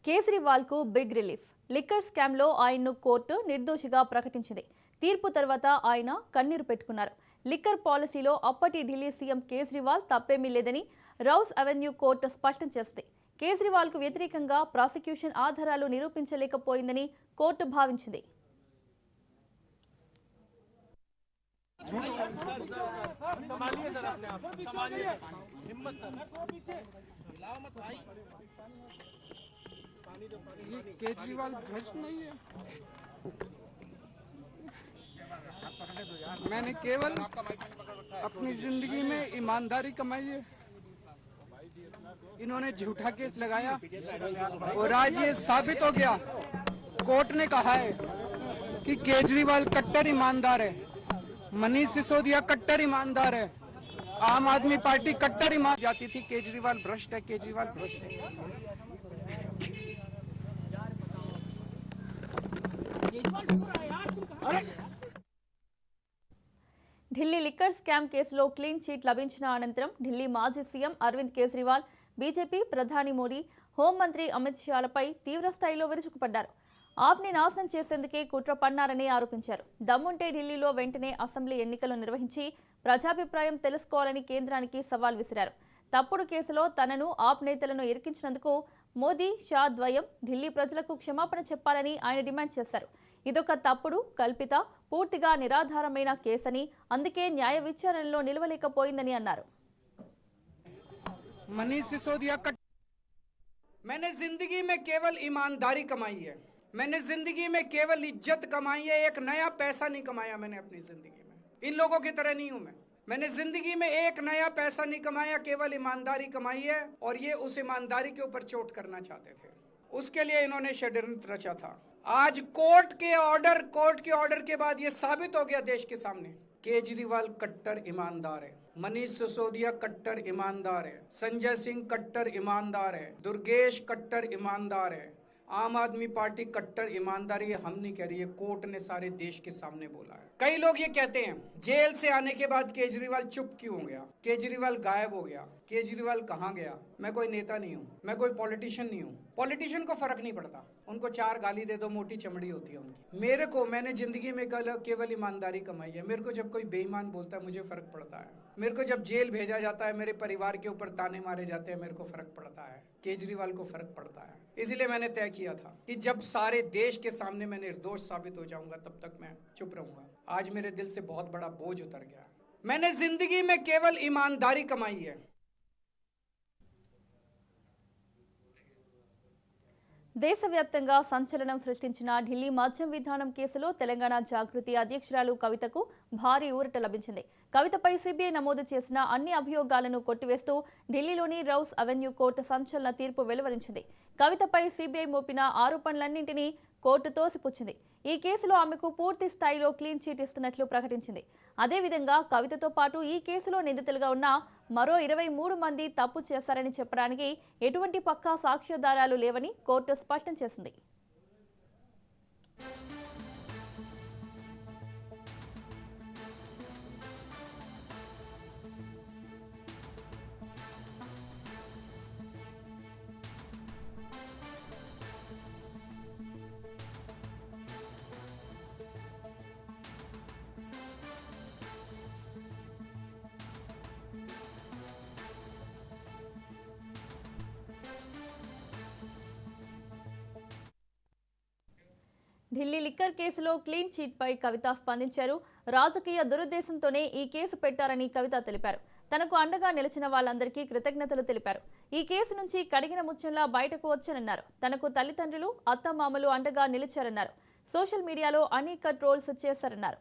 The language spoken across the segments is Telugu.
కేజ్రీవాల్ కు బిగ్ రిలీఫ్. లిక్కర్ స్కామ్ లో ఆయన్ను కోర్టు నిర్దోషిగా ప్రకటించింది. తీర్పు తర్వాత ఆయన కన్నీరు పెట్టుకున్నారు. లిక్కర్ పాలసీలో అప్పటి ఢిల్లీ సీఎం కేజ్రీవాల్ తప్పేమీ లేదని రౌస్ అవెన్యూ కోర్టు స్పష్టం చేసింది. కేజ్రీవాల్ కు వ్యతిరేకంగా ప్రాసిక్యూషన్ ఆధారాలు నిరూపించలేకపోయిందని కోర్టు భావించింది. ये केजरीवाल भ्रष्ट नहीं है। मैंने केवल अपनी जिंदगी में ईमानदारी कमाई है। इन्होंने झूठा केस लगाया और आज ये साबित हो गया। कोर्ट ने कहा है कि केजरीवाल कट्टर ईमानदार है, मनीष सिसोदिया कट्टर ईमानदार है, आम आदमी पार्टी कट्टर ईमान जाती थी केजरीवाल भ्रष्ट है, केजरीवाल भ्रष्ट है। ఢిల్లీ లిక్కర్ స్కామ్ కేసులో క్లీన్ చీట్ లభించిన అనంతరం ఢిల్లీ మాజీ సీఎం అరవింద్ కేజ్రీవాల్, బీజేపీ ప్రధాని మోడీ, హోంమంత్రి అమిత్ షాలపై తీవ్రస్థాయిలో విరుచుకుపడ్డారు. ఆప్ని నాశనం చేసేందుకే కుట్ర పన్నారని ఆరోపించారు. దమ్ముంటే ఢిల్లీలో వెంటనే అసెంబ్లీ ఎన్నికలు నిర్వహించి ప్రజాభిప్రాయం తెలుసుకోవాలని కేంద్రానికి సవాల్ విసిరారు. తప్పుడు కేసులో తనను ఆప్ నేతలను ఇరికించినందుకు మోదీ, షా ద్వయం ఢిల్లీ ప్రజలకు క్షమాపణ చెప్పాలని ఆయన డిమాండ్ చేశారు. ఇదొక తప్పుడు, కల్పిత, పూర్తిగా నిరాధారమైన కేసని, అందుకే న్యాయ విచారణలో నిలవలేకపోయిందని అన్నారు. मनीष सिसोदिया मैंने जिंदगी में केवल ईमानदारी कमाई है, मैंने जिंदगी में केवल इज्जत कमाई है, एक नया पैसा नहीं कमाया मैंने अपनी जिंदगी में। इन लोगों की तरह नहीं हूं मैंने जिंदगी में एक नया पैसा नहीं कमाया, केवल ईमानदारी कमाई है और ये उस ईमानदारी के ऊपर चोट करना चाहते थे, उसके लिए इन्होंने षड्यंत्र रचा था। आज कोर्ट के ऑर्डर के बाद ये साबित हो गया देश के सामने, केजरीवाल कट्टर ईमानदार है, मनीष सिसोदिया कट्टर ईमानदार है, संजय सिंह कट्टर ईमानदार है, दुर्गेश कट्टर ईमानदार है, आम आदमी पार्टी कट्टर ईमानदारी है। हम नहीं कह रही है, कोर्ट ने सारे देश के सामने बोला है। कई लोग ये कहते हैं जेल से आने के बाद केजरीवाल चुप क्यों हो गया, केजरीवाल गायब हो गया, केजरीवाल कहाँ गया। मैं कोई नेता नहीं हूँ, मैं कोई पॉलिटिशियन नहीं हूँ। पॉलिटिशियन को फर्क नहीं पड़ता, उनको चार गाली दे दो मोटी चमड़ी होती है उनकी। मैंने जिंदगी में केवल ईमानदारी कमाई है। मेरे को जब कोई बेईमान बोलता है मुझे फर्क पड़ता है, मेरे को जब जेल भेजा जाता है, मेरे परिवार के ऊपर ताने मारे जाते हैं, मेरे को फर्क पड़ता है, केजरीवाल को फर्क पड़ता है। इसलिए मैंने तय किया था कि जब सारे देश के सामने मैं निर्दोष साबित हो जाऊंगा तब तक मैं चुप रहूंगा। आज मेरे दिल से बहुत बड़ा बोझ उतर गया। मैंने जिंदगी में केवल ईमानदारी कमाई है। దేశవ్యాప్తంగా సంచలనం సృష్టించిన ఢిల్లీ మద్యం విధానం కేసులో తెలంగాణ జాగృతి అధ్యక్షురాలు కవితకు భారీ ఊరట లభించింది. కవితపై సిబిఐ నమోదు చేసిన అన్ని అభియోగాలను కొట్టివేస్తూ ఢిల్లీలోని రౌస్ అవెన్యూ కోర్టు సంచలన తీర్పు వెలువరించింది. కవితపై సిబిఐ మోపిన ఆరోపణలన్నింటినీ కోర్టు తోసిపుచ్చింది. ఈ కేసులో ఆమెకు పూర్తి స్థాయిలో క్లీన్ చీట్ ఇస్తున్నట్లు ప్రకటించింది. అదేవిధంగా కవితతో పాటు ఈ కేసులో నిందితులుగా ఉన్న మరో 23 మంది తప్పు చేశారని చెప్పడానికి ఎటువంటి పక్కా సాక్ష్యాధారాలు లేవని కోర్టు స్పష్టం చేసింది. ఢిల్లీ లిక్కర్ కేసులో క్లీన్ చీట్ పై కవిత స్పందించారు. రాజకీయ దురుద్దేశంతోనే ఈ కేసు పెట్టారని కవిత తెలిపారు. తనకు అండగా నిలిచిన వాళ్ళందరికీ కృతజ్ఞతలు తెలిపారు. ఈ కేసు నుంచి కడిగిన ముత్యంలా బయటకు వచ్చానన్నారు. తనకు తల్లిదండ్రులు, అత్తమామలు అండగా నిలిచారన్నారు. సోషల్ మీడియాలో అనేక ట్రోల్స్ చేశారన్నారు.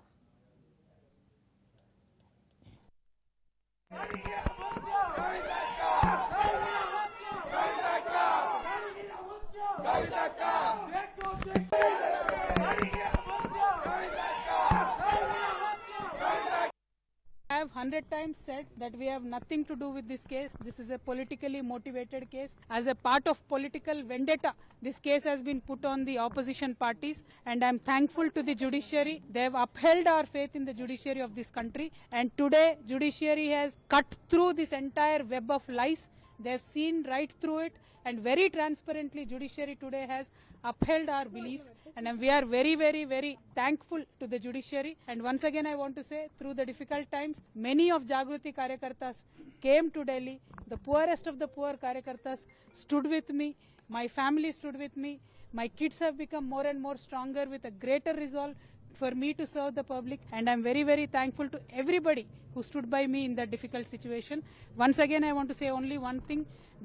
I have 100 times said that we have nothing to do with this case. This is a politically motivated case. As a part of political vendetta, this case has been put on the opposition parties, and I am thankful to the judiciary. They have upheld our faith in the judiciary of this country, and today judiciary has cut through this entire web of lies They've seen right through it, and very transparently judiciary today has upheld our beliefs, and we are very, very, very thankful to the judiciary. And once again I want to say, through the difficult times, many of Jagruti Karyakartas came to Delhi. The poorest of the poor Karyakartas stood with me. My family stood with me. My kids have become more and more stronger with a greater resolve for me to serve the public, and I'm very, very thankful to everybody who stood by me in that difficult situation. Once again I want to say only one thing,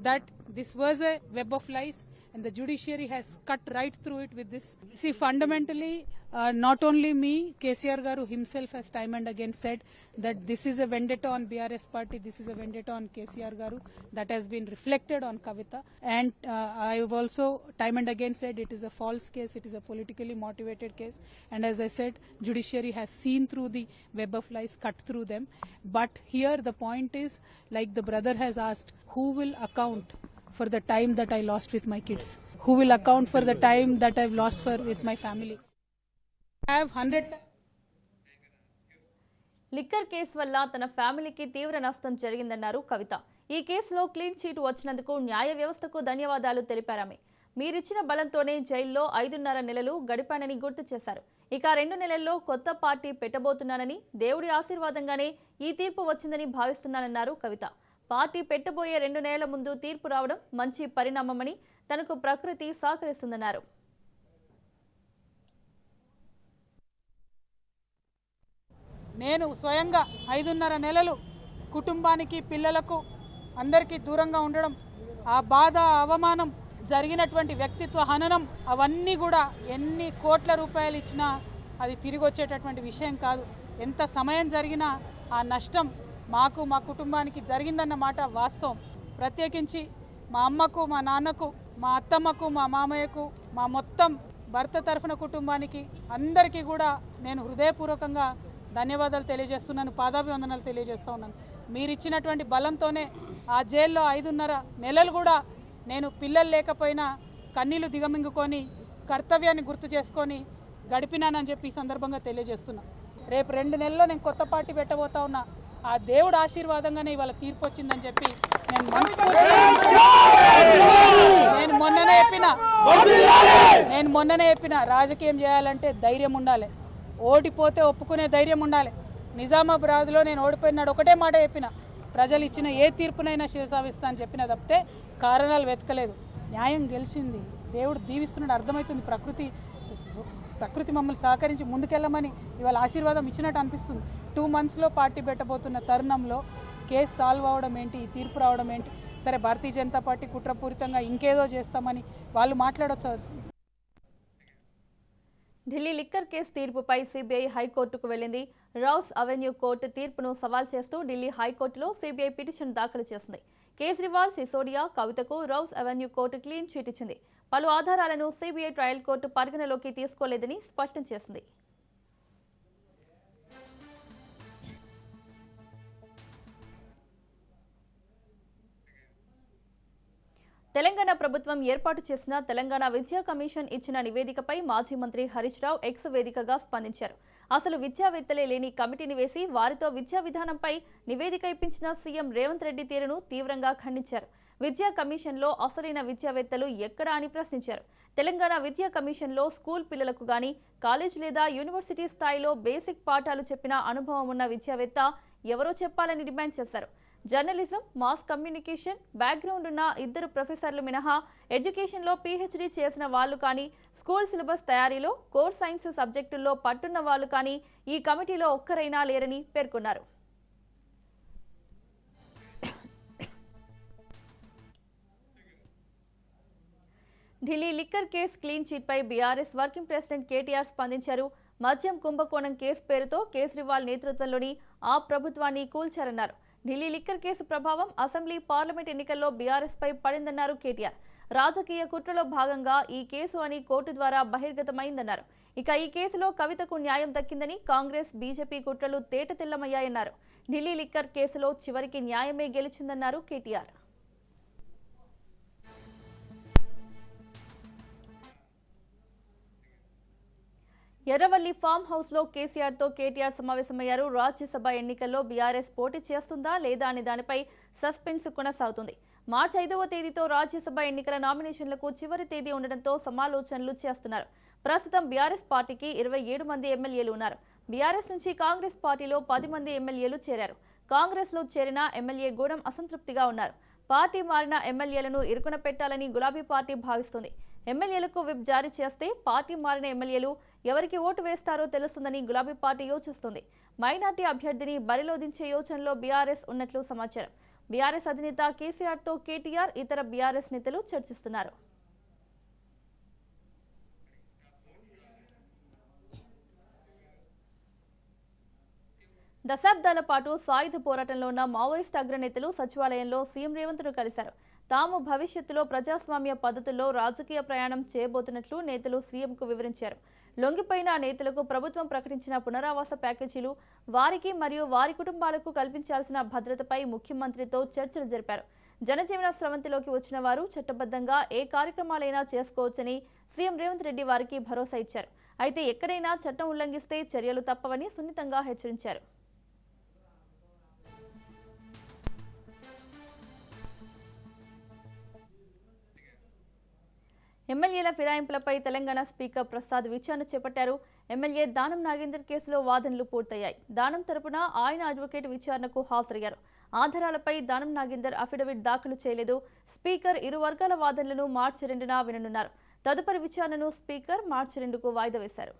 that this was a web of lies, and the judiciary has cut right through it with this. See, fundamentally, not only me, KCR Garu himself has time and again said that this is a vendetta on BRS party, this is a vendetta on KCR Garu. That has been reflected on Kavita, and I have also time and again said it is a false case, it is a politically motivated case, and as I said, judiciary has seen through the web of lies, cut through them. But here the point is, like the brother has asked, who will account for the time that I lost with my kids? Who will account for the time that I've lost with my family? I have 100. Liquor case వల్ల తన ఫ్యామిలీకి తీవ్ర నష్టం జరిగిందన్నారు కవిత. ఈ కేసులో క్లీన్ చీట్ వచ్చినందుకు న్యాయ వ్యవస్థకు ధన్యవాదాలు తెలిపారామె. మీరిచ్చిన బలంతోనే జైల్లో 5.5 నెలలు గడిపానని గుర్తు చేశారు. ఇక 2 నెలల్లో కొత్త పార్టీ పెట్టబోతున్నానని, దేవుడి ఆశీర్వాదంగానే ఈ తీర్పు వచ్చిందని భావిస్తున్నానన్నారు కవిత. పార్టీ పెట్టబోయే 2 నెలల ముందు తీర్పు రావడం మంచి పరిణామమని, తనకు ప్రకృతి సహకరిస్తుందన్నారు. నేను స్వయంగా 5.5 నెలలు కుటుంబానికి, పిల్లలకు, అందరికీ దూరంగా ఉండడం, ఆ బాధ, అవమానం, జరిగినటువంటి వ్యక్తిత్వ హననం, అవన్నీ కూడా ఎన్ని కోట్ల రూపాయలు ఇచ్చినా అది తిరిగి వచ్చేటటువంటి విషయం కాదు. ఎంత సమయం జరిగినా ఆ నష్టం మాకు, మా కుటుంబానికి జరిగిందన్న మాట వాస్తవం. ప్రత్యేకించి మా అమ్మకు, మా నాన్నకు, మా అత్తమ్మకు, మా మామయ్యకు, మా మొత్తం భర్త తరఫున కుటుంబానికి అందరికీ కూడా నేను హృదయపూర్వకంగా ధన్యవాదాలు తెలియజేస్తున్నాను, పాదాభివందనాలు తెలియజేస్తూ ఉన్నాను. మీరు ఇచ్చినటువంటి బలంతోనే ఆ జైల్లో 5.5 నెలలు కూడా నేను పిల్లలు లేకపోయినా కన్నీళ్లు దిగమింగుకొని కర్తవ్యాన్ని గుర్తు చేసుకొని గడిపినానని చెప్పి ఈ సందర్భంగా తెలియజేస్తున్నా. రేపు 2 నెలల్లో నేను కొత్త పార్టీ పెట్టబోతా ఉన్నా. ఆ దేవుడు ఆశీర్వాదంగానే ఇవాళ తీర్పు వచ్చిందని చెప్పి నేను మొన్ననే చెప్పిన రాజకీయం చేయాలంటే ధైర్యం ఉండాలి, ఓడిపోతే ఒప్పుకునే ధైర్యం ఉండాలి. నిజామాబాద్లో నేను ఓడిపోయినాడు ఒకటే మాట చెప్పిన, ప్రజలు ఇచ్చిన ఏ తీర్పునైనా శిరసావిస్తా అని చెప్పిన తప్పితే కారణాలు వెతకలేదు. న్యాయం గెలిచింది, దేవుడు దీవిస్తున్నాడు, అర్థమవుతుంది. ప్రకృతి మమ్మల్ని సహకరించి ముందుకెళ్ళమని ఇవాళ ఆశీర్వాదం ఇచ్చినట్టు అనిపిస్తుంది. 2 monthsలో పార్టీ పెట్టబోతున్న తరుణంలో కేసు సాల్వ్ అవడం ఏంటి, ఈ తీర్పు రావడం ఏంటి? సరే, భారతీయ జనతా పార్టీ కుట్రపూరితంగా ఇంకేదో చేస్తామని వాళ్ళు మాట్లాడొచ్చు. ఢిల్లీ లిక్కర్ కేసు తీర్పుపై సిబిఐ హైకోర్టుకు వెళ్లింది. రౌస్ అవెన్యూ కోర్టు తీర్పును సవాల్ చేస్తూ ఢిల్లీ హైకోర్టులో సిబిఐ పిటిషన్ దాఖలు చేసింది. కేజ్రీవాల్, సిసోడియా, కవితకు rows avenue court clean cheat ఇచ్చింది. పలు ఆధారాలను సిబిఐ ట్రయల్ కోర్టు పరిగణలోకి తీసుకోలేదని స్పష్టం చేసింది. తెలంగాణ ప్రభుత్వం ఏర్పాటు చేసిన తెలంగాణ విద్యా కమిషన్ ఇచ్చిన నివేదికపై మాజీ మంత్రి హరీష్ రావు ఎక్స్ వేదికగా స్పందించారు. అసలు విద్యావేత్తలే లేని కమిటీని వేసి వారితో విద్యా విధానంపై నివేదిక ఇప్పించిన సీఎం రేవంత్ రెడ్డి తీరును తీవ్రంగా ఖండించారు. విద్యా కమిషన్లో అసలైన విద్యావేత్తలు ఎక్కడా అని ప్రశ్నించారు. తెలంగాణ విద్యా కమిషన్లో స్కూల్ పిల్లలకు గాని, కాలేజ్ లేదా యూనివర్సిటీ స్థాయిలో బేసిక్ పాఠాలు చెప్పిన అనుభవం ఉన్న విద్యావేత్త ఎవరో చెప్పాలని డిమాండ్ చేశారు. జర్నలిజం, మాస్ కమ్యూనికేషన్ బ్యాక్గ్రౌండ్ ఉన్న 2 ప్రొఫెసర్లు మినహా ఎడ్యుకేషన్లో పీహెచ్డీ చేసిన వాళ్ళు కానీ, స్కూల్ సిలబస్ తయారీలో కోర్ సైన్స్ సబ్జెక్టుల్లో పట్టున్న వాళ్ళు కానీ ఈ కమిటీలో ఒక్కరైనా లేరని పేర్కొన్నారు. ఢిల్లీ లిక్కర్ కేసు క్లీన్ చీట్పై బీఆర్ఎస్ వర్కింగ్ ప్రెసిడెంట్ కేటీఆర్ స్పందించారు. మద్యం కుంభకోణం కేసు పేరుతో కేజ్రీవాల్ నేతృత్వంలోని ఆ ప్రభుత్వాన్ని కూల్చారన్నారు. ఢిల్లీ లిక్కర్ కేసు ప్రభావం అసెంబ్లీ, పార్లమెంట్ ఎన్నికల్లో బీఆర్ఎస్ పై పడిందన్నారు కేటీఆర్. రాజకీయ కుట్రలో భాగంగా ఈ కేసు అని కోర్టు ద్వారా బహిర్గతమైందన్నారు. ఇక ఈ కేసులో కవితకు న్యాయం దక్కిందని, కాంగ్రెస్, బీజేపీ కుట్రలు తేటతెల్లమయ్యాయన్నారు. ఢిల్లీ లిక్కర్ కేసులో చివరికి న్యాయమే గెలిచిందన్నారు కేటీఆర్. ఎర్రవల్లి ఫామ్ హౌస్ లో కేసీఆర్ తో కేటీఆర్ సమావేశమయ్యారు. రాజ్యసభ ఎన్నికల్లో బీఆర్ఎస్ పోటీ చేస్తుందా లేదా అనే దానిపై సస్పెన్స్ కొనసాగుతుంది. మార్చి 5వ తేదీతో రాజ్యసభ ఎన్నికల నామినేషన్లకు చివరి తేదీ ఉండడంతో సమాలోచనలు చేస్తున్నారు. ప్రస్తుతం బీఆర్ఎస్ పార్టీకి 27 మంది ఎమ్మెల్యేలు ఉన్నారు. బీఆర్ఎస్ నుంచి కాంగ్రెస్ పార్టీలో 10 మంది ఎమ్మెల్యేలు చేరారు. కాంగ్రెస్ లో చేరిన ఎమ్మెల్యే గూడెం అసంతృప్తిగా ఉన్నారు. పార్టీ మారిన ఎమ్మెల్యేలను ఇరుకున పెట్టాలని గులాబీ పార్టీ భావిస్తుంది. ఎమ్మెల్యేలకు విప్ జారీ చేస్తే పార్టీ మారిన ఎమ్మెల్యేలు ఎవరికి ఓటు వేస్తారో తెలుస్తుందని గులాబీ పార్టీ యోచిస్తుంది. మైనార్టీ అభ్యర్థిని బరిలో దించే యోచనలో బీఆర్ఎస్ ఉన్నట్లు సమాచారం. బీఆర్ఎస్ అధినేత కేసీఆర్తో కేటీఆర్ ఇతర బీఆర్ఎస్ నేతలు చర్చిస్తున్నారు. దశాబ్దాల పాటు సాయుధ పోరాటంలో ఉన్న మావోయిస్ట్ అగ్రనేతలు సచివాలయంలో సీఎం రేవంత్ను కలిశారు. తాము భవిష్యత్తులో ప్రజాస్వామ్య పద్ధతుల్లో రాజకీయ ప్రయాణం చేయబోతున్నట్లు నేతలు సీఎంకు వివరించారు. లొంగిపోయిన నేతలకు ప్రభుత్వం ప్రకటించిన పునరావాస ప్యాకేజీలు, వారికి మరియు వారి కుటుంబాలకు కల్పించాల్సిన భద్రతపై ముఖ్యమంత్రితో చర్చలు జరిపారు. జనజీవన స్రవంతిలోకి వచ్చిన వారు చట్టబద్ధంగా ఏ కార్యక్రమాలైనా చేసుకోవచ్చని సీఎం రేవంత్ రెడ్డి వారికి భరోసా ఇచ్చారు. అయితే ఎక్కడైనా చట్టం ఉల్లంఘిస్తే చర్యలు తప్పవని సున్నితంగా హెచ్చరించారు. ఎమ్మెల్యేల ఫిరాయింపులపై తెలంగాణ స్పీకర్ ప్రసాద్ విచారణ చేపట్టారు. ఎమ్మెల్యే దానం నాగేందర్ కేసులో వాదనలు పూర్తయ్యాయి. దానం తరపున ఆయన అడ్వకేట్ విచారణకు హాజరయ్యారు. ఆధారాలపై దానం నాగేందర్ అఫిడవిట్ దాఖలు చేయలేదు. స్పీకర్ ఇరు వర్గాల వాదనలను మార్చి 2న విననున్నారు. తదుపరి విచారణను స్పీకర్ మార్చి 2కు వాయిదా వేశారు.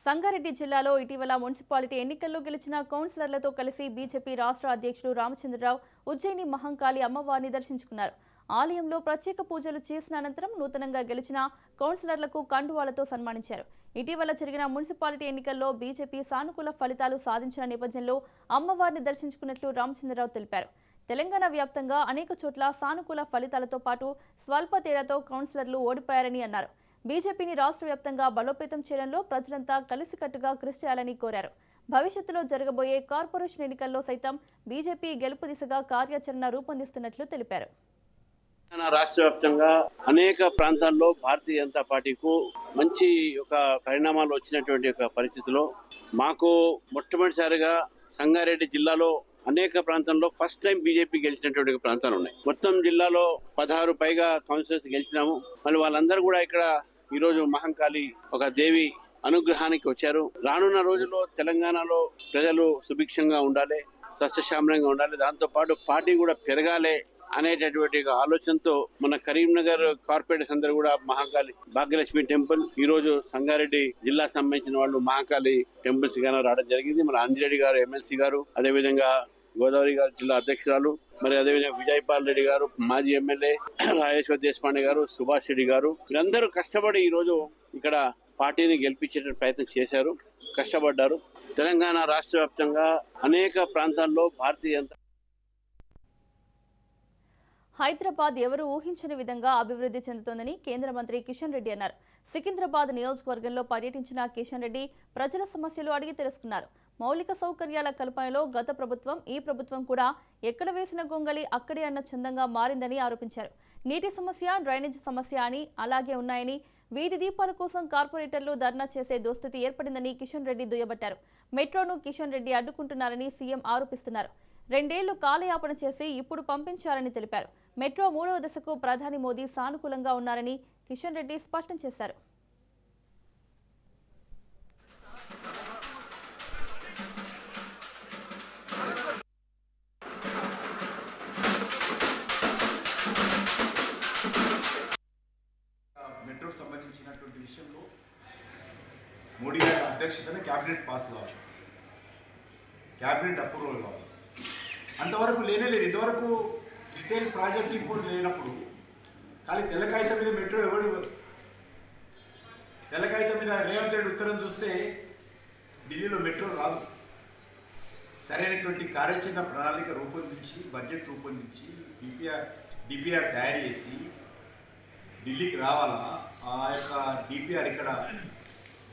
సంగారెడ్డి జిల్లాలో ఇటీవల మున్సిపాలిటీ ఎన్నికల్లో గెలిచిన కౌన్సిలర్లతో కలిసి బీజేపీ రాష్ట్ర అధ్యక్షుడు రామచంద్రరావు ఉజ్జయిని మహంకాళి అమ్మవారిని దర్శించుకున్నారు. ఆలయంలో ప్రత్యేక పూజలు చేసిన అనంతరం నూతనంగా గెలిచిన కౌన్సిలర్లకు కండువాలతో సన్మానించారు. ఇటీవల జరిగిన మున్సిపాలిటీ ఎన్నికల్లో బీజేపీ సానుకూల ఫలితాలు సాధించిన నేపథ్యంలో అమ్మవారిని దర్శించుకున్నట్లు రామచంద్రరావు తెలిపారు. తెలంగాణ వ్యాప్తంగా అనేక చోట్ల సానుకూల ఫలితాలతో పాటు స్వల్ప తేడాతో కౌన్సిలర్లు ఓడిపోయారని అన్నారు. బీజేపీని రాష్ట్ర వ్యాప్తంగా బలోపేతం చేయడంలో ప్రజలంతా కలిసికట్టుగా కృషి చేయాలని కోరారు. భవిష్యత్తులో జరగబోయే కార్పొరేషన్ ఎన్నికల్లో సైతం బీజేపీ గెలుపు దిశగా కార్యాచరణ రూపొందిస్తున్నట్లు తెలిపారు. రాష్ట్ర వ్యాప్తంగా అనేక ప్రాంతాల్లో భారతీయ జనతా పార్టీకు మంచి ఒక పరిణామాలు వచ్చినటువంటి ఒక పరిస్థితిలో మాకు మొట్టమొదటిసారిగా సంగారెడ్డి జిల్లాలో అనేక ప్రాంతాల్లో ఫస్ట్ టైం బీజేపీ గెలిచినటువంటి ప్రాంతాలు ఉన్నాయి. మొత్తం జిల్లాలో 16 పైగా కౌన్సిలర్స్ గెలిచినాము. మళ్ళీ వాళ్ళందరూ కూడా ఇక్కడ ఈరోజు మహంకాళి ఒక దేవి అనుగ్రహానికి వచ్చారు. రానున్న రోజుల్లో తెలంగాణలో ప్రజలు సుభిక్షంగా ఉండాలి, సస్యశ్యామలంగా ఉండాలి, దాంతో పాటు పార్టీ కూడా పెరగాలి అనేటటువంటి ఆలోచనతో మన కరీంనగర్ కార్పొరేటర్స్ అందరూ కూడా మహాకాళి భాగ్యలక్ష్మి టెంపుల్, ఈ రోజు సంగారెడ్డి జిల్లా సంబంధించిన వాళ్ళు మహాకాళి టెంపుల్స్ గాను రావడం జరిగింది. మన అంజిరెడ్డి గారు ఎమ్మెల్సీ గారు, అదేవిధంగా గోదావరి గారు జిల్లా అధ్యక్షురాలు, మరి అదేవిధంగా విజయపాల్ రెడ్డి గారు మాజీ ఎమ్మెల్యే, రాజేశ్వర్ దేశపాండే గారు, సుభాష్ రెడ్డి గారు, వీరందరూ కష్టపడి ఈ రోజు ఇక్కడ పార్టీని గెలిపించే ప్రయత్నం చేశారు, కష్టపడ్డారు. తెలంగాణ రాష్ట్ర వ్యాప్తంగా అనేక ప్రాంతాల్లో భారతీయ జనతా హైదరాబాద్ ఎవరు ఊహించని విధంగా అభివృద్ధి చెందుతోందని కేంద్ర మంత్రి కిషన్ రెడ్డి అన్నారు. సికింద్రాబాద్ నియోజకవర్గంలో పర్యటించిన కిషన్ రెడ్డి ప్రజల సమస్యలు అడిగి తెలుసుకున్నారు. మౌలిక సౌకర్యాల కల్పనలో గత ప్రభుత్వం, ఈ ప్రభుత్వం కూడా ఎక్కడ వేసిన గొంగళి అక్కడే అన్న చందంగా మారిందని ఆరోపించారు. నీటి సమస్య, డ్రైనేజ్ సమస్య అని అలాగే ఉన్నాయని, వీధి దీపాల కోసం కార్పొరేటర్లు ధర్నా చేసే దుస్థితి ఏర్పడిందని కిషన్ రెడ్డి దుయ్యబట్టారు. మెట్రోను కిషన్ రెడ్డి అడ్డుకుంటున్నారని సీఎం ఆరోపిస్తున్నారు. 2 ఏళ్లు కాలయాపన చేసి ఇప్పుడు పంపించారని తెలిపారు. మెట్రో 3వ దశకు ప్రధాని మోదీ సానుకూలంగా ఉన్నారని కిషన్ రెడ్డి స్పష్టం చేశారు. మెట్రోకి సంబంధించినటువంటి విషయంలో మోడీ గారి అధ్యక్షతన క్యాబినెట్ పాస్ కావాలి, క్యాబినెట్ అప్రూవల్ కావాలి. అంతవరకు లేనేలేదు. ఇంతవరకు డీటెయిల్ ప్రాజెక్ట్ రిపోర్ట్ లేనప్పుడు కానీ తెల్లకాగితం మీద మెట్రో ఎవరు, తెల్లకాగితం మీద రేవంత్ రెడ్డి ఉత్తరం చూస్తే ఢిల్లీలో మెట్రో రాదు. సరైనటువంటి కార్యాచరణ ప్రణాళిక రూపొందించి, బడ్జెట్ రూపొందించి, డిపిఆర్ తయారు చేసి ఢిల్లీకి రావాలా. ఆ యొక్క డిపిఆర్ ఇక్కడ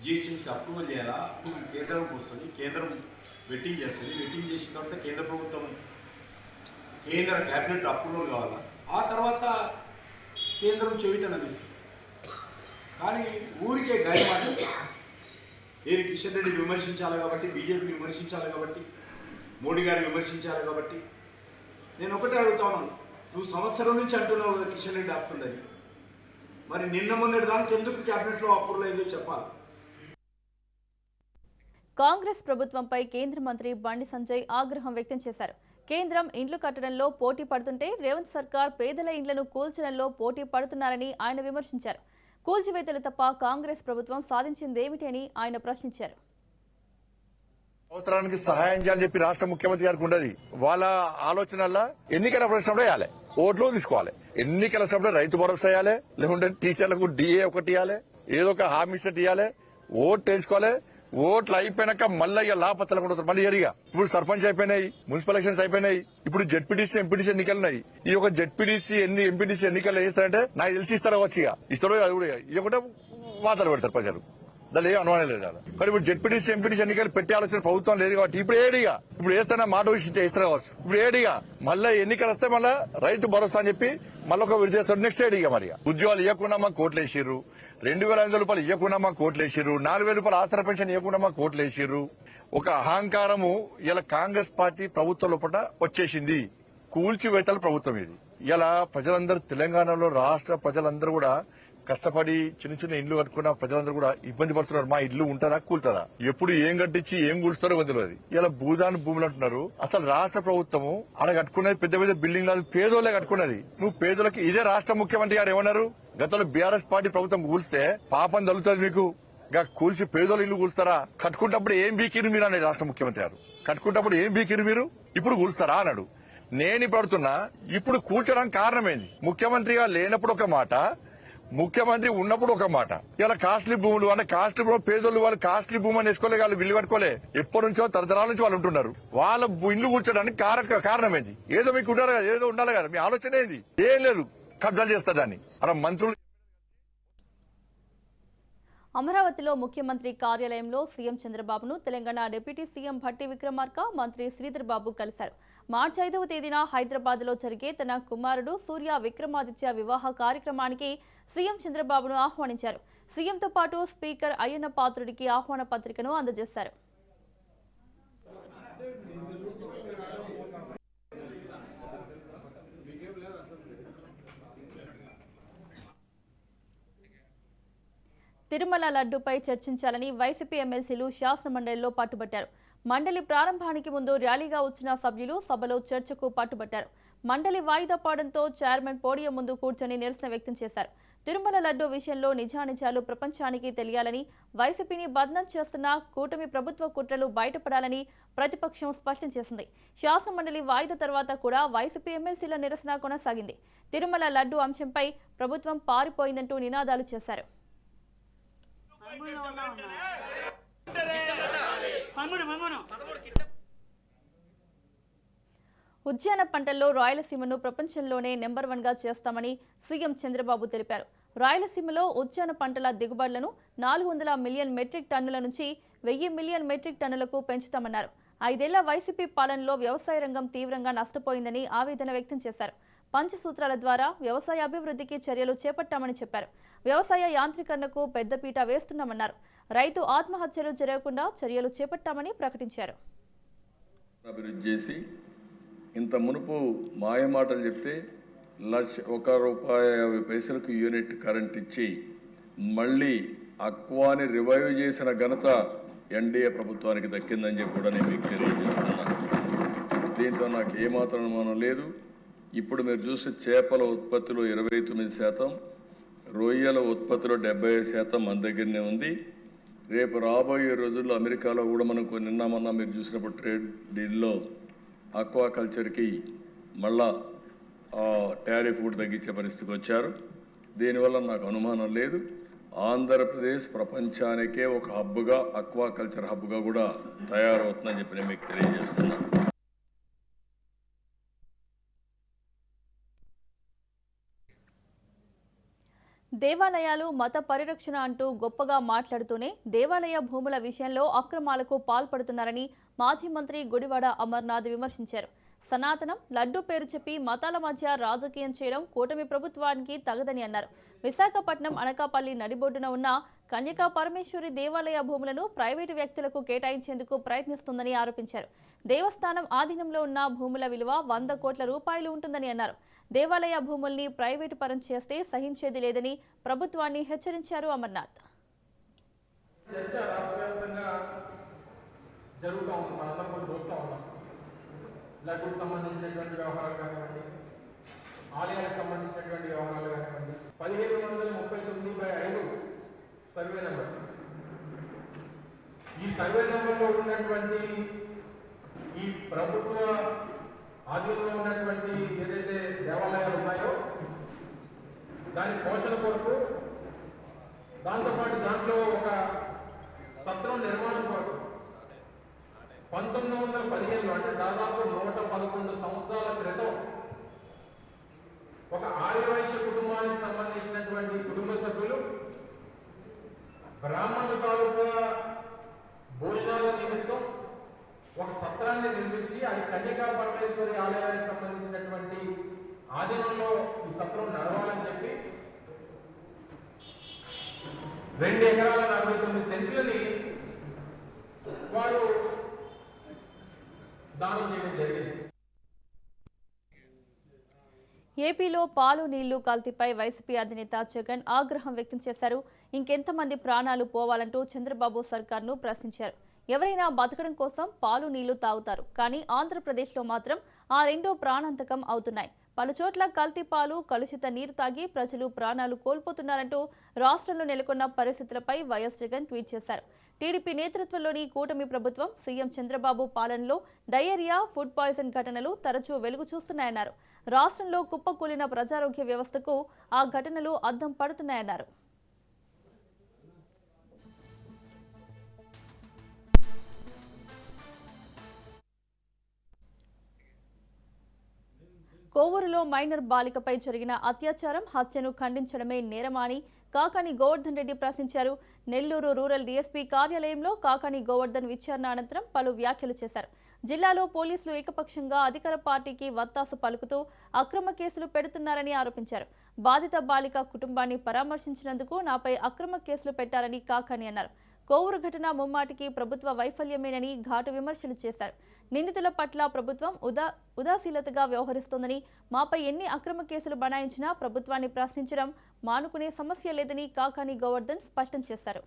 జిహెచ్ఎంసీ అప్రూవల్ చేయాలా, అప్రూవల్ కేంద్రంకి వస్తుంది, కేంద్రం వెట్టింగ్ చేస్తుంది, వెట్టింగ్ చేసిన తర్వాత కేంద్ర ప్రభుత్వం కేంద్ర క్యాబినెట్ అప్రూవల్ కావాలా. ఆ తర్వాత కేంద్రం చెవిటని అందిస్తుంది. కానీ ఊరికే గాయమాట నేను కిషన్ రెడ్డిని విమర్శించాలి కాబట్టి, బీజేపీని విమర్శించాలి కాబట్టి, మోడీ గారిని విమర్శించాలి కాబట్టి నేను ఒకటే అడుగుతా ఉన్నాను. నువ్వు సంవత్సరం నుంచి అంటున్నావు కదా కిషన్ రెడ్డి ఆపుతుందని, మరి నిన్న మొన్నటి దానికి ఎందుకు క్యాబినెట్లో అప్రూవల్ అయిందో చెప్పాలి. కాంగ్రెస్ ప్రభుత్వంపై కేంద్ర మంత్రి బండి సంజయ్ ఆగ్రహం వ్యక్తం చేశారు. కేంద్రం ఇండ్లు కట్టడంలో పోటీ పడుతుంటే రేవంత్ సర్కార్ పేదల ఇండ్లను కూల్చడంలో పోటీ పడుతున్నారని ఆయన విమర్శించారు. కూల్చివేతలు తప్ప కాంగ్రెస్ ప్రభుత్వం సాధించిందేమిటి అని ఆయన ప్రశ్నించారు. అవసరానికి సహాయం చేయాలని చెప్పి రాష్ట్ర ముఖ్యమంత్రి గారికి ఉండదు. వాళ్ళ ఆలోచనల్లో ఎన్నికల ప్రశ్నప్పుడు వేయాలి, ఓట్లు తీసుకోవాలి. ఎన్నికల సమయంలో రైతు భరోసా ఇవ్వాలి, లేకుంటే టీచర్లకు డిఏ ఒకటి ఇవ్వాలి, ఏదో ఒక హామీ సెట్ ఇవ్వాలి, ఓట్లు తెలుసుకోవాలి. ఓట్లు అయిపోయినాక మళ్ళీ ఇక లాపత్తలు కూడా మళ్ళీ ఎరిగా ఇప్పుడు సర్పంచ్ అయిపోయినాయి, మున్సిపల్ ఎలక్షన్స్ అయిపోయినాయి, ఇప్పుడు జెడ్పీటీసీ ఎంపీటీసీ ఎన్నికలు ఉన్నాయి. ఈ ఒక జెడ్పీటీసీ ఎంపీటీసీ ఎన్నికలు వేస్తారంటే నాకు తెలిసి ఇస్తారా వచ్చి ఇస్తారో అది కూడా ఇది ఒకటే వార్తలు పెడతారు ప్రజలు, దాని ఏం అనుమానం లేదు కదా. మరి ఇప్పుడు జెడ్పీటీసీ ఎంపీటీసీ ఎన్నికలు పెట్టే ఆలోచన ప్రభుత్వం లేదు కాబట్టి ఇప్పుడు ఏడిగా ఇప్పుడు వేస్తానా మాట విషయం ఇస్తారు కావచ్చు. ఇప్పుడు ఏడిగా మళ్ళీ ఎన్నికలు వస్తే మళ్ళీ రైతు భరోసా అని చెప్పి మళ్ళీ ఒక విడిచేస్తారు. నెక్స్ట్ ఏడిగా మరి ఉద్యోగాలు ఇవ్వకుండా మాకు కోట్లు వేసిర్రు, 2,500 రూపాయలు ఇవ్వకుండా మాకు కోట్లు వేసిర్రు, 4,000 రూపాయలు ఆసరా పెన్షన్ ఇవ్వకుండా మాకు కోట్లు వేసిర్రు. ఒక అహంకారము ఇలా కాంగ్రెస్ పార్టీ ప్రభుత్వం లోపల వచ్చేసింది. కూల్చివేతల ప్రభుత్వం ఇది. ఇలా ప్రజలందరూ తెలంగాణలో రాష్ట్ర ప్రజలందరూ కూడా కష్టపడి చిన్న చిన్న ఇండ్లు కట్టుకున్న ప్రజలందరూ కూడా ఇబ్బంది పడుతున్నారు. మా ఇల్లు ఉంటుందా కూలుతుందా, ఎప్పుడు ఏం కట్టించి ఏం కూల్స్తారో తెలియదు. ఇలా భూదాన్ భూములు అంటున్నారు. అసలు రాష్ట్ర ప్రభుత్వము ఆడ కట్టుకున్నది పెద్ద పెద్ద బిల్డింగ్ లేదు, పేదోళ్లే కట్టుకున్నది. నువ్వు పేదోళ్ళకి ఇదే రాష్ట్ర ముఖ్యమంత్రి గారు ఏమన్నారు, గతంలో బీఆర్ఎస్ పార్టీ ప్రభుత్వం కూల్స్తే పాపం తగులుతుంది మీకు, కూల్చి పేదోళ్ళు ఇల్లు కూల్స్తారా, కట్టుకుంటప్పుడు ఏం బీకిరు మీరు అన్నాడు రాష్ట్ర ముఖ్యమంత్రి గారు. కట్టుకుంటప్పుడు ఏం బీకిరు మీరు, ఇప్పుడు కూల్స్తారా అన్నాడు. నేను ఇప్పుడు అడుగుతున్నా, ఇప్పుడు కూల్చడానికి కారణమేంది? ముఖ్యమంత్రిగా లేనప్పుడు ఒక మాట, ముఖ్యమంత్రి ఉన్నప్పుడు ఒక మాట. ఇలా కాస్ట్లీ భూములు అంటే కాస్ట్లీ భూములు పేదోళ్ళు వాళ్ళు కాస్ట్లీ భూమి అని వేసుకోలే, వాళ్ళు విల్లు కట్టుకోలే, ఎప్పటి నుంచో తరతరాల నుంచి వాళ్ళు ఉంటున్నారు. వాళ్ళ ఇల్లు కూర్చోడానికి కారణం ఏంది? ఏదో మీకు ఉండాలి కదా, ఏదో ఉండాలి కదా, మీ ఆలోచన ఏంది? ఏం లేదు, కబ్జాలు చేస్తా దాన్ని అలా మంత్రులు. అమరావతిలో ముఖ్యమంత్రి కార్యాలయంలో సీఎం చంద్రబాబును తెలంగాణ డిప్యూటీ సీఎం భట్టి విక్రమార్క, మంత్రి శ్రీధర్ బాబు కలిశారు. మార్చి 5వ తేదీన హైదరాబాద్లో జరిగే తన కుమారుడు సూర్య విక్రమాదిత్య వివాహ కార్యక్రమానికి సీఎం చంద్రబాబును ఆహ్వానించారు. సీఎంతో పాటు స్పీకర్ అయ్యన్న పాత్రుడికి ఆహ్వాన పత్రికను అందజేశారు. తిరుమల లడ్డూపై చర్చించాలని వైసీపీ ఎమ్మెల్సీలు శాసనమండలిలో పట్టుబట్టారు. మండలి ప్రారంభానికి ముందు ర్యాలీగా వచ్చిన సభ్యులు సభలో చర్చకు పట్టుబట్టారు. మండలి వాయిదా పడడంతో చైర్మన్ పోడియం ముందు కూర్చొని నిరసన వ్యక్తం చేశారు. తిరుమల లడ్డూ విషయంలో నిజానిజాలు ప్రపంచానికి తెలియాలని, వైసీపీని బదనం చేస్తున్న కూటమి ప్రభుత్వ కుట్రలు బయటపడాలని ప్రతిపక్షం స్పష్టం చేసింది. శాసనమండలి వాయిదా తర్వాత కూడా వైసీపీ ఎమ్మెల్సీల నిరసన కొనసాగింది. తిరుమల లడ్డూ అంశంపై ప్రభుత్వం పారిపోయిందంటూ నినాదాలు చేశారు. ఉద్యాన పంటల్లో రాయలసీమను ప్రపంచంలోనే నెంబర్ 1గా చేస్తామని సీఎం చంద్రబాబు తెలిపారు. రాయలసీమలో ఉద్యాన పంటల దిగుబడులను 400 మిలియన్ మెట్రిక్ టన్నుల నుంచి 1000 మిలియన్ మెట్రిక్ టన్నులకు పెంచుతామన్నారు. 5 ఏళ్ల వైసీపీ పాలనలో వ్యవసాయ రంగం తీవ్రంగా నష్టపోయిందని ఆవేదన వ్యక్తం చేశారు. పంచసూత్రాల ద్వారా వ్యవసాయ అభివృద్ధికి చర్యలు చేపట్టామని చెప్పారు. వ్యవసాయ యాంత్రీకరణకు పెద్దపీట వేస్తున్నామన్నారు. రైతు ఆత్మహత్యలు జరగకుండా చర్యలు చేపట్టామని ప్రకటించారు. అభివృద్ధి చేసి ఇంత మునుపు మాయమాటలు చెప్తే ₹1.50 యూనిట్ కరెంట్ ఇచ్చి మళ్ళీ అక్వాని రివైవ్ చేసిన ఘనత ఎన్డీఏ ప్రభుత్వానికి దక్కిందని చెప్పి కూడా నేను మీకు తెలియజేస్తున్నాను. దీంతో నాకు ఏమాత్రం అనుమానం లేదు. ఇప్పుడు మీరు చూసే చేపల ఉత్పత్తిలో 29%, రొయ్యల ఉత్పత్తిలో 75% మన దగ్గరనే ఉంది. రేపు రాబోయే రోజుల్లో అమెరికాలో కూడా మనం నిన్న మొన్న మీరు చూసినప్పుడు ట్రేడ్ డీల్లో అక్వాకల్చర్కి మళ్ళా టారిఫ్ కూడా తగ్గించే పరిస్థితికి వచ్చారు. దీనివల్ల నాకు అనుమానం లేదు, ఆంధ్రప్రదేశ్ ప్రపంచానికే ఒక హబ్గా, అక్వాకల్చర్ హబ్గా కూడా తయారవుతుందని చెప్పి నేను మీకు తెలియజేస్తున్నాను. దేవాలయాలు మత పరిరక్షణ అంటూ గొప్పగా మాట్లాడుతూనే దేవాలయ భూముల విషయంలో అక్రమాలకు పాల్పడుతున్నారని మాజీ మంత్రి గుడివాడ అమర్నాథ్ విమర్శించారు. సనాతనం, లడ్డూ పేరు చెప్పి మతాల మధ్య రాజకీయం చేయడం కూటమి ప్రభుత్వానికి తగదని అన్నారు. విశాఖపట్నం అనకాపల్లి నడిబొడ్డున ఉన్న కన్యకా పరమేశ్వరి దేవాలయ భూములను ప్రైవేటు వ్యక్తులకు కేటాయించేందుకు ప్రయత్నిస్తుందని ఆరోపించారు. దేవస్థానం ఆధీనంలో ఉన్న భూముల విలువ 100 కోట్ల రూపాయలు ఉంటుందని అన్నారు. దేవాలయ భూముల్ని ప్రైవేటు పరం చేస్తే సహించేది లేదని ప్రభుత్వాన్ని హెచ్చరించారు అమర్నాథ్. లడ్డూకు సంబంధించినటువంటి వ్యవహారాలు కానివ్వండి, ఆలయాలకు సంబంధించినటువంటి వ్యవహారాలు కానివ్వండి, 1739/5 సర్వే నెంబర్. ఈ సర్వే నెంబర్లో ఉన్నటువంటి ఈ ప్రభుత్వ ఆధీనంలో ఉన్నటువంటి ఏదైతే దేవాలయాలు ఉన్నాయో దాని పోషణ కొరకు, దాంతోపాటు దాంట్లో ఒక సత్రం నిర్మాణం కొరకు 1915లో అంటే దాదాపు 111 సంవత్సరాల క్రితం ఒక ఆర్యవైశ్య కుటుంబానికి సంబంధించినటువంటి కుటుంబ సభ్యులు బ్రాహ్మణుల తాలూకా భోజనాల నిమిత్తం ఒక సత్రాన్ని నిర్మించి అది కన్యకా పరమేశ్వరి ఆలయానికి సంబంధించినటువంటి ఆధీనంలో ఈ సత్రం నడవాలని చెప్పి 2 ఎకరాల 49 సెంట్లని వారు దానం చేయడం జరిగింది. ఏపీలో పాలు నీళ్లు కల్తీపై వైసీపీ అధినేత జగన్ ఆగ్రహం వ్యక్తం చేశారు. ఇంకెంతమంది ప్రాణాలు పోవాలంటూ చంద్రబాబు సర్కార్ను ప్రశ్నించారు. ఎవరైనా బతకడం కోసం పాలు నీళ్లు తాగుతారు, కానీ ఆంధ్రప్రదేశ్లో మాత్రం ఆ రెండో ప్రాణాంతకం అవుతున్నాయి. పలుచోట్ల కల్తీ పాలు, కలుషిత నీరు తాగి ప్రజలు ప్రాణాలు కోల్పోతున్నారంటూ రాష్ట్రంలో నెలకొన్న పరిస్థితులపై వైఎస్ జగన్ ట్వీట్ చేశారు. టీడీపీ నేతృత్వంలోని కూటమి ప్రభుత్వం సీఎం చంద్రబాబు పాలనలో డయేరియా, ఫుడ్ పాయిజన్ ఘటనలు తరచూ వెలుగు చూస్తున్నాయన్నారు. రాష్ట్రంలో కుప్పకూలిన ప్రజారోగ్య వ్యవస్థకు ఆ ఘటనలు అద్దం పడుతున్నాయన్నారు. కోవూరులో మైనర్ బాలికపై జరిగిన అత్యాచారం, హత్యను ఖండించడమే నేరమని కాకాని గోవర్ధన్ రెడ్డి ప్రశ్నించారు. నెల్లూరు రూరల్ డీఎస్పీ కార్యాలయంలో కాకాని గోవర్ధన్ విచారణ అనంతరం పలు వ్యాఖ్యలు చేశారు. జిల్లాలో పోలీసులు ఏకపక్షంగా అధికార పార్టీకి వత్తాసు పలుకుతూ అక్రమ కేసులు పెడుతున్నారని ఆరోపించారు. బాధిత బాలిక కుటుంబాన్ని పరామర్శించినందుకు నాపై అక్రమ కేసులు పెట్టారని కాకాని అన్నారు. కోవూరు ఘటన ముమ్మాటికి ప్రభుత్వ వైఫల్యమేనని ఘాటు విమర్శలు చేశారు. నిందితుల పట్ల ప్రభుత్వం ఉదాసీనతగా వ్యవహరిస్తోందని, మాపై ఎన్ని అక్రమ కేసులు బనాయించినా ప్రభుత్వాన్ని ప్రశ్నించడం మానుకునే సమస్య లేదని కాకాని గోవర్ధన్ స్పష్టం చేశారు.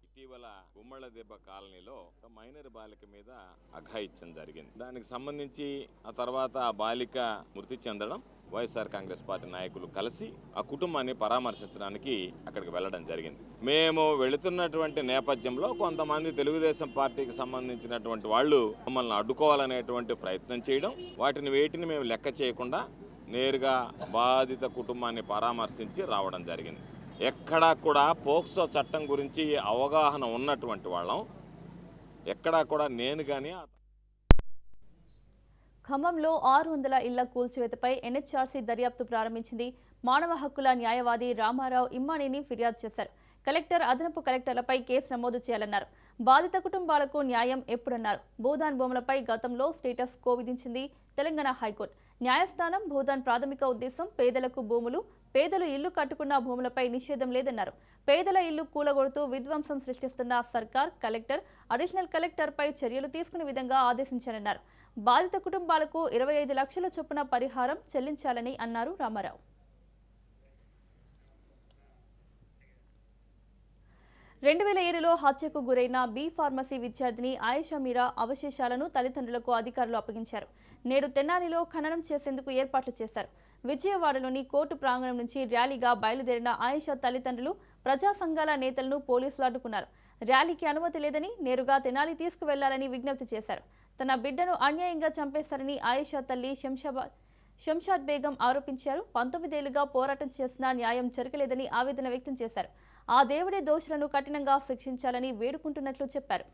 ఇటీవల గుమ్మళ్ళ దెబ్బ కాలనీలో ఒక మైనర్ బాలిక మీద అఘాయిత్యం జరిగింది. దానికి సంబంధించి ఆ తర్వాత ఆ బాలిక మృతి చెందడం, వైఎస్ఆర్ కాంగ్రెస్ పార్టీ నాయకులు కలిసి ఆ కుటుంబాన్ని పరామర్శించడానికి అక్కడికి వెళ్ళడం జరిగింది. మేము వెళుతున్నటువంటి నేపథ్యంలో కొంతమంది తెలుగుదేశం పార్టీకి సంబంధించినటువంటి వాళ్ళు మమ్మల్ని అడ్డుకోవాలనేటువంటి ప్రయత్నం చేయడం, వేటిని మేము లెక్క చేయకుండా నేరుగా బాధిత కుటుంబాన్ని పరామర్శించి రావడం జరిగింది. ఎక్కడా కూడా పోక్సో చట్టం గురించి అవగాహన ఉన్నటువంటి వాళ్ళం ఎక్కడా కూడా నేను కానీ. ఖమ్మంలో 600 ఇళ్ల కూల్చివేతపై ఎన్హెచ్ఆర్సీ దర్యాప్తు ప్రారంభించింది. మానవ హక్కుల న్యాయవాది రామారావు ఇమ్మానిని ఫిర్యాదు చేశారు. కలెక్టర్, అదనపు కలెక్టర్లపై కేసు నమోదు చేయాలన్నారు. బాధిత కుటుంబాలకు న్యాయం ఎప్పుడన్నారు. భూదాన్ భూములపై గతంలో స్టేటస్ కో విధించింది తెలంగాణ హైకోర్టు. న్యాయస్థానం భూదాన్ ప్రాథమిక ఉద్దేశం పేదలకు భూములు, పేదలు ఇల్లు కట్టుకున్న భూములపై నిషేధం లేదన్నారు. పేదల ఇల్లు కూలగొడుతూ విధ్వంసం సృష్టిస్తున్న సర్కార్, కలెక్టర్, అడిషనల్ కలెక్టర్పై చర్యలు తీసుకునే విధంగా ఆదేశించారన్నారు. బాధిత కుటుంబాలకు 25 లక్షల చొప్పున పరిహారం చెల్లించాలని అన్నారు రామారావు. 2007లో హత్యకు గురైన బి ఫార్మసీ విద్యార్థిని ఆయేషా మీరా అవశేషాలను తల్లిదండ్రులకు అధికారులు అప్పగించారు. నేడు తెనాలిలో ఖననం చేసేందుకు ఏర్పాట్లు చేశారు. విజయవాడలోని కోర్టు ప్రాంగణం నుంచి ర్యాలీగా బయలుదేరిన ఆయేషా తల్లిదండ్రులు, ప్రజా సంఘాల నేతలను పోలీసులు అడ్డుకున్నారు. ర్యాలీకి అనుమతి లేదని, నేరుగా తెనాలి తీసుకువెళ్లాలని విజ్ఞప్తి చేశారు. తన బిడ్డను అన్యాయంగా చంపేశారని ఆయేషా తల్లి శంషాద్ బేగం ఆరోపించారు. 19 ఏళ్లుగా పోరాటం చేసినా న్యాయం జరగలేదని ఆవేదన వ్యక్తం చేశారు. ఆ దేవుడే దోషులను కఠినంగా శిక్షించాలని వేడుకుంటున్నట్లు చెప్పారు.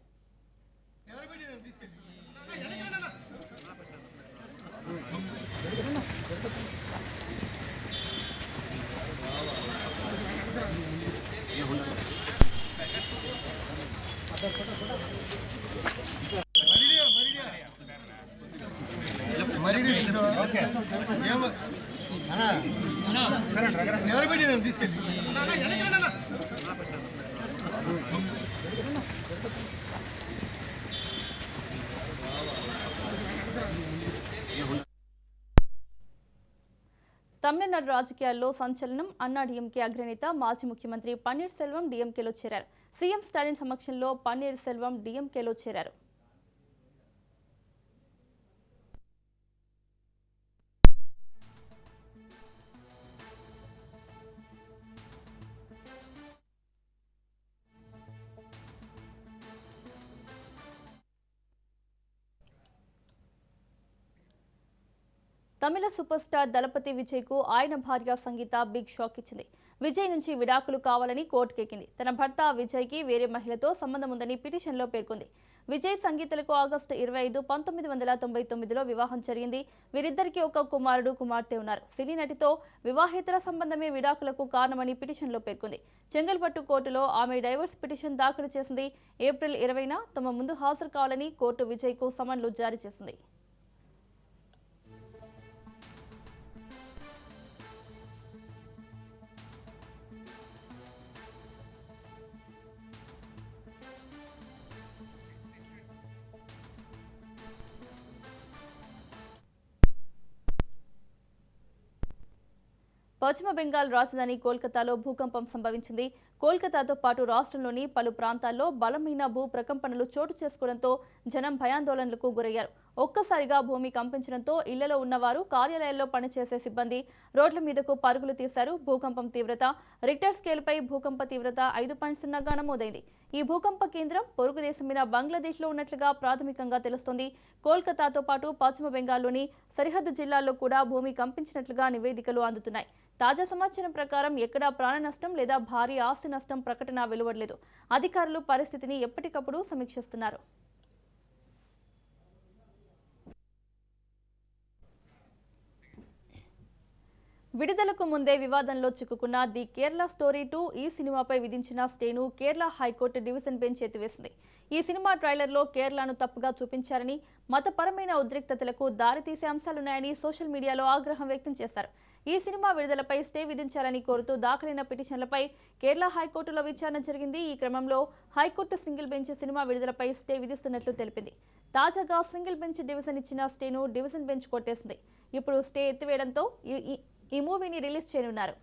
తమిళనాడు రాజకీయాల్లో సంచలనం. అన్నా డీఎంకే అగ్రనేత మాజీ ముఖ్యమంత్రి పన్నీర్ సెల్వం డీఎంకేలో చేరారు. సీఎం స్టాలిన్ సమక్షంలో పన్నీర్ సెల్వం డీఎంకేలో చేరారు. తమిళ సూపర్ స్టార్ దళపతి విజయ్కు ఆయన భార్య సంగీత బిగ్ షాక్ ఇచ్చింది. విజయ్ నుంచి విడాకులు కావాలని కోర్టుకెక్కింది. తన భర్త విజయ్కి వేరే మహిళతో సంబంధం ఉందని పిటిషన్లో పేర్కొంది. విజయ్ సంగీతలకు ఆగస్టు 25, 1999లో వివాహం జరిగింది. వీరిద్దరికీ ఒక కుమారుడు, కుమార్తె ఉన్నారు. సినీ నటితో వివాహేతర సంబంధమే విడాకులకు కారణమని పిటిషన్లో పేర్కొంది. చెంగల్పట్టు కోర్టులో ఆమె డైవర్స్ పిటిషన్ దాఖలు చేసింది. ఏప్రిల్ 20న తమ ముందు హాజరు కావాలని కోర్టు విజయ్కు సమన్లు జారీ చేసింది. పశ్చిమ బెంగాల్ రాజధాని కోల్కతాలో భూకంపం సంభవించింది. కోల్కతాతో పాటు రాష్ట్రంలోని పలు ప్రాంతాల్లో బలమైన భూ ప్రకంపనలు చోటు చేసుకోవడంతో జనం భయాందోళనలకు గురయ్యారు. ఒక్కసారిగా భూమి కంపించడంతో ఇళ్లలో ఉన్నవారు, కార్యాలయాల్లో పనిచేసే సిబ్బంది రోడ్ల మీదకు పరుగులు తీశారు. భూకంపం తీవ్రత రిక్టర్ స్కేల్పై భూకంప తీవ్రత 5.0గా నమోదైంది. ఈ భూకంప కేంద్రం పొరుగు దేశమైన బంగ్లాదేశ్లో ఉన్నట్లుగా ప్రాథమికంగా తెలుస్తోంది. కోల్కతాతో పాటు పశ్చిమ బెంగాల్లోని సరిహద్దు జిల్లాల్లో కూడా భూమి కంపించినట్లుగా నివేదికలు అందుతున్నాయి. తాజా సమాచారం ప్రకారం ఎక్కడా ప్రాణ నష్టం లేదా భారీ ఆస్తి నష్టం ప్రకటన వెలువడలేదు. అధికారులు పరిస్థితిని ఎప్పటికప్పుడు సమీక్షిస్తున్నారు. విడుదలకు ముందే వివాదంలో చిక్కుకున్న ది కేరళ స్టోరీ 2 ఈ సినిమాపై విధించిన స్టేను కేరళ హైకోర్టు డివిజన్ బెంచ్ ఎత్తివేసింది. ఈ సినిమా ట్రైలర్లో కేరళను తప్పుగా చూపించారని, మతపరమైన ఉద్రిక్తతలకు దారితీసే అంశాలున్నాయని సోషల్ మీడియాలో ఆగ్రహం వ్యక్తం చేశారు. ఈ సినిమా విడుదలపై స్టే విధించాలని కోరుతూ దాఖలైన పిటిషన్లపై కేరళ హైకోర్టులో విచారణ జరిగింది. ఈ క్రమంలో హైకోర్టు సింగిల్ బెంచ్ సినిమా విడుదలపై స్టే విధిస్తున్నట్లు తెలిపింది. తాజాగా సింగిల్ బెంచ్ డివిజన్ ఇచ్చిన స్టేను డివిజన్ బెంచ్ కొట్టేసింది. ఇప్పుడు స్టే ఎత్తివేయడంతో ఈ మూవీని రిలీజ్ చేయనున్నారు.